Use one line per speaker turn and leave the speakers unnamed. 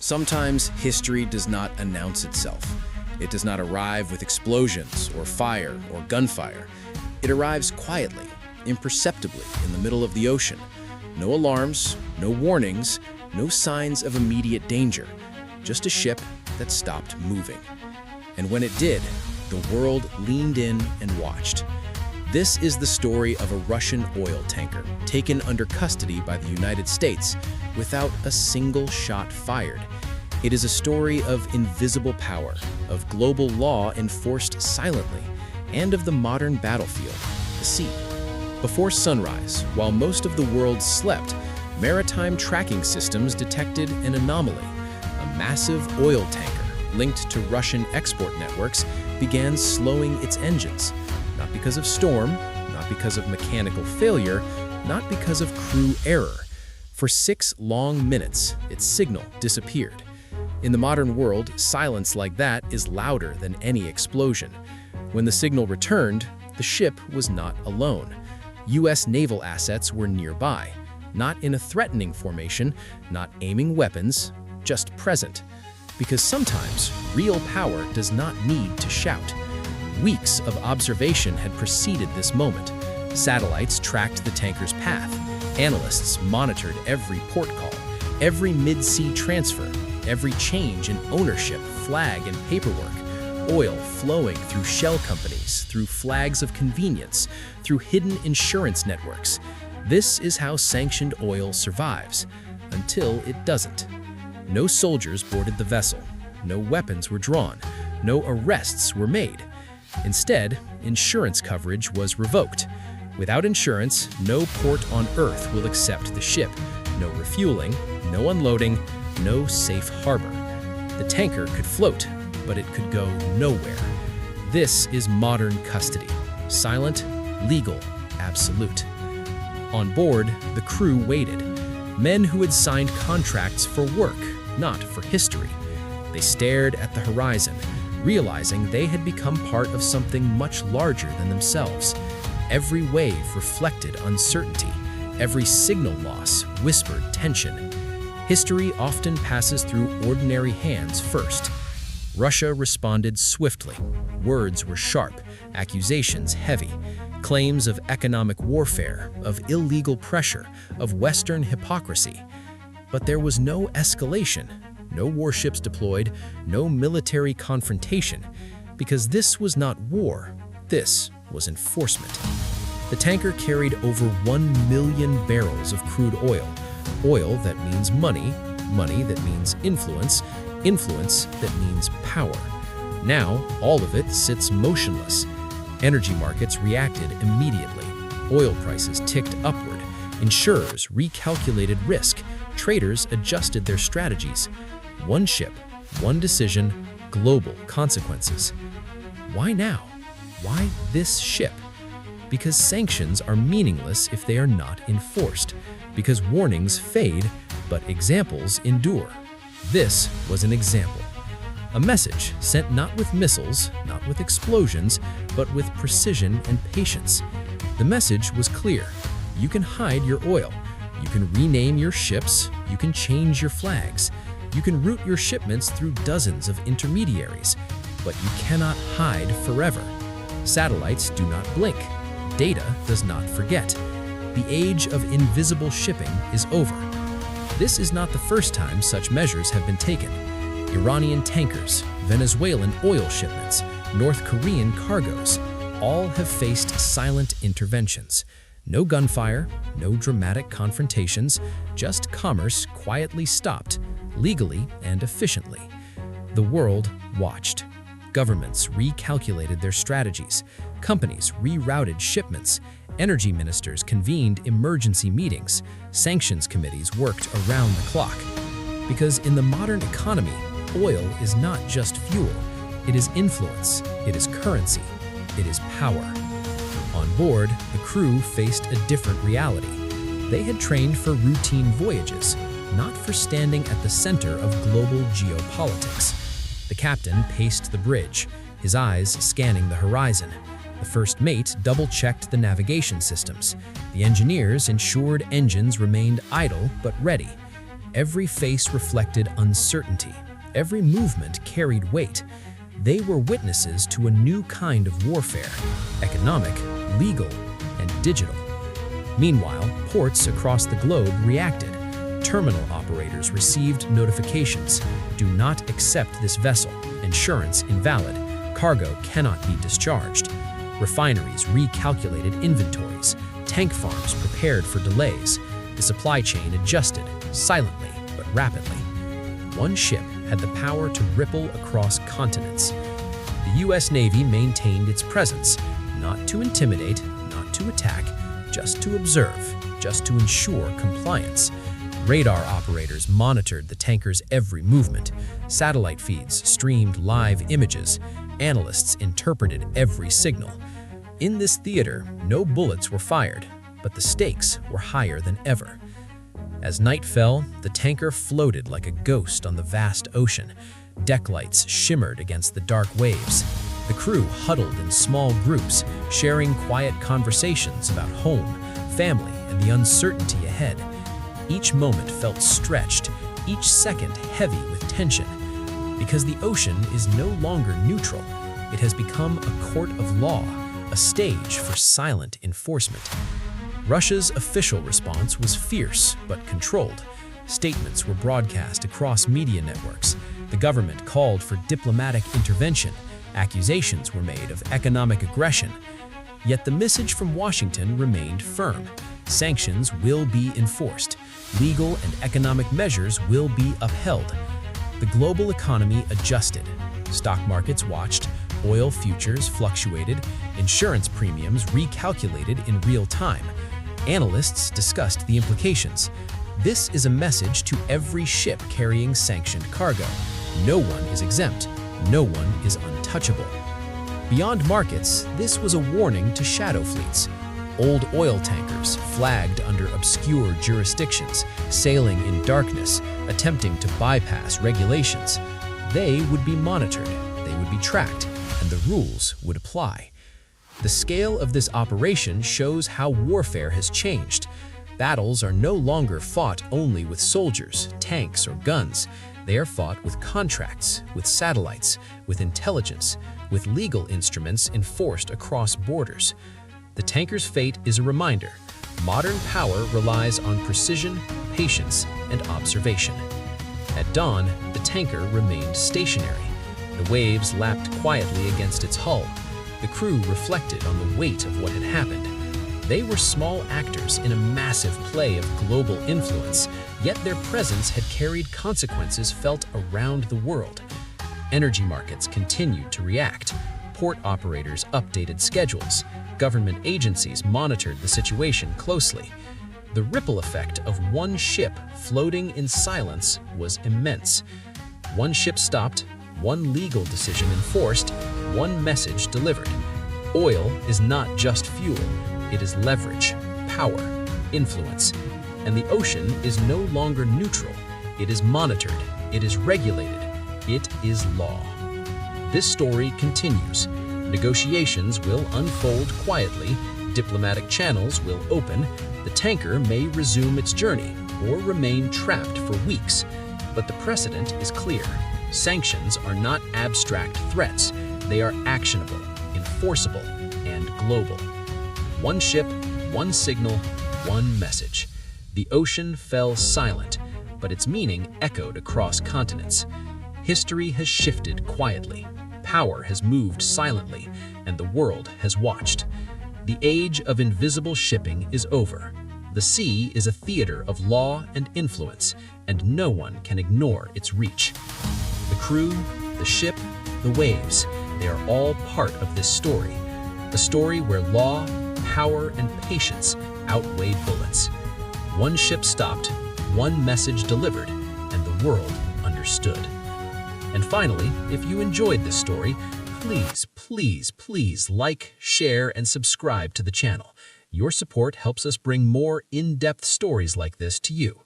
Sometimes history does not announce itself. It does not arrive with explosions or fire or gunfire. It arrives quietly, imperceptibly in the middle of the ocean. No alarms, no warnings, no signs of immediate danger. Just a ship that stopped moving. And when it did, the world leaned in and watched. This is the story of a Russian oil tanker taken under custody by the United States without a single shot fired. It is a story of invisible power, of global law enforced silently, and of the modern battlefield, the sea. Before sunrise, while most of the world slept, maritime tracking systems detected an anomaly. A massive oil tanker linked to Russian export networks began slowing its engines. Not because of storm, not because of mechanical failure, not because of crew error. For 6 long minutes, its signal disappeared. In the modern world, silence like that is louder than any explosion. When the signal returned, the ship was not alone. U.S. naval assets were nearby, not in a threatening formation, not aiming weapons, just present. Because sometimes, real power does not need to shout. Weeks of observation had preceded this moment. Satellites tracked the tanker's path. Analysts monitored every port call, every mid-sea transfer, every change in ownership, flag, and paperwork. Oil flowing through shell companies, through flags of convenience, through hidden insurance networks. This is how sanctioned oil survives, until it doesn't. No soldiers boarded the vessel. No weapons were drawn. No arrests were made. Instead, insurance coverage was revoked. Without insurance, no port on Earth will accept the ship. No refueling, no unloading, no safe harbor. The tanker could float, but it could go nowhere. This is modern custody. Silent, legal, absolute. On board, the crew waited. Men who had signed contracts for work, not for history. They stared at the horizon, realizing they had become part of something much larger than themselves. Every wave reflected uncertainty. Every signal loss whispered tension. History often passes through ordinary hands first. Russia responded swiftly. Words were sharp, accusations heavy, claims of economic warfare, of illegal pressure, of Western hypocrisy. But there was no escalation. No warships deployed, no military confrontation, because this was not war, this was enforcement. The tanker carried over 1 million barrels of crude oil, oil that means money, money that means influence, influence that means power. Now, all of it sits motionless. Energy markets reacted immediately. Oil prices ticked upward. Insurers recalculated risk. Traders adjusted their strategies. One ship, one decision, global consequences. Why now? Why this ship? Because sanctions are meaningless if they are not enforced. Because warnings fade, but examples endure. This was an example. A message sent not with missiles, not with explosions, but with precision and patience. The message was clear. You can hide your oil. You can rename your ships. You can change your flags. You can route your shipments through dozens of intermediaries, but you cannot hide forever. Satellites do not blink. Data does not forget. The age of invisible shipping is over. This is not the first time such measures have been taken. Iranian tankers, Venezuelan oil shipments, North Korean cargoes, all have faced silent interventions. No gunfire, no dramatic confrontations, just commerce quietly stopped, legally and efficiently. The world watched. Governments recalculated their strategies. Companies rerouted shipments. Energy ministers convened emergency meetings. Sanctions committees worked around the clock. Because in the modern economy, oil is not just fuel. It is influence. It is currency. It is power. On board, the crew faced a different reality. They had trained for routine voyages, not for standing at the center of global geopolitics. The captain paced the bridge, his eyes scanning the horizon. The first mate double-checked the navigation systems. The engineers ensured engines remained idle but ready.
Every face reflected uncertainty. Every movement carried weight. They were witnesses to a new kind of warfare, economic, legal, and digital. Meanwhile, ports across the globe reacted. Terminal operators received notifications. Do not accept this vessel. Insurance invalid. Cargo cannot be discharged. Refineries recalculated inventories. Tank farms prepared for delays. The supply chain adjusted, silently but rapidly. One ship had the power to ripple across continents. The U.S. Navy maintained its presence, not to intimidate, not to attack, just to observe, just to ensure compliance. Radar operators monitored the tanker's every movement. Satellite feeds streamed live images. Analysts interpreted every signal. In this theater, no bullets were fired, but the stakes were higher than ever. As night fell, the tanker floated like a ghost on the vast ocean. Deck lights shimmered against the dark waves. The crew huddled in small groups, sharing quiet conversations about home, family, and the uncertainty ahead. Each moment felt stretched, each second heavy with tension. Because the ocean is no longer neutral, it has become a court of law, a stage for silent enforcement. Russia's official response was fierce but controlled. Statements were broadcast across media networks. The government called for diplomatic intervention. Accusations were made of economic aggression. Yet the message from Washington remained firm. Sanctions will be enforced. Legal and economic measures will be upheld. The global economy adjusted. Stock markets watched. Oil futures fluctuated. Insurance premiums recalculated in real time. Analysts discussed the implications. This is a message to every ship carrying sanctioned cargo. No one is exempt. No one is untouchable. Beyond markets, this was a warning to shadow fleets. Old oil tankers, flagged under obscure jurisdictions, sailing in darkness, attempting to bypass regulations. They would be monitored, they would be tracked, and the rules would apply. The scale of this operation shows how warfare has changed. Battles are no longer fought only with soldiers, tanks, or guns. They are fought with contracts, with satellites, with intelligence, with legal instruments enforced across borders. The tanker's fate is a reminder. Modern power relies on precision, patience, and observation. At dawn, the tanker remained stationary. The waves lapped quietly against its hull. The crew reflected on the weight of what had happened. They were small actors in a massive play of global influence, yet their presence had carried consequences felt around the world. Energy markets continued to react. Port operators updated schedules. Government agencies monitored the situation closely. The ripple effect of one ship floating in silence was immense. One ship stopped, one legal decision enforced, one message delivered. Oil is not just fuel, it is leverage, power, influence. And the ocean is no longer neutral. It is monitored, it is regulated, it is law. This story continues. Negotiations will unfold quietly, diplomatic channels will open, the tanker may resume its journey or remain trapped for weeks. But the precedent is clear. Sanctions are not abstract threats. They are actionable, enforceable, and global. One ship, one signal, one message. The ocean fell silent, but its meaning echoed across continents. History has shifted quietly. Power has moved silently, and the world has watched. The age of invisible shipping is over. The sea is a theater of law and influence, and no one can ignore its reach. The crew, the ship, the waves, they are all part of this story. A story where law, power, and patience outweighed bullets. One ship stopped, one message delivered, and the world understood. And finally, if you enjoyed this story, please like, share, and subscribe to the channel. Your support helps us bring more in-depth stories like this to you.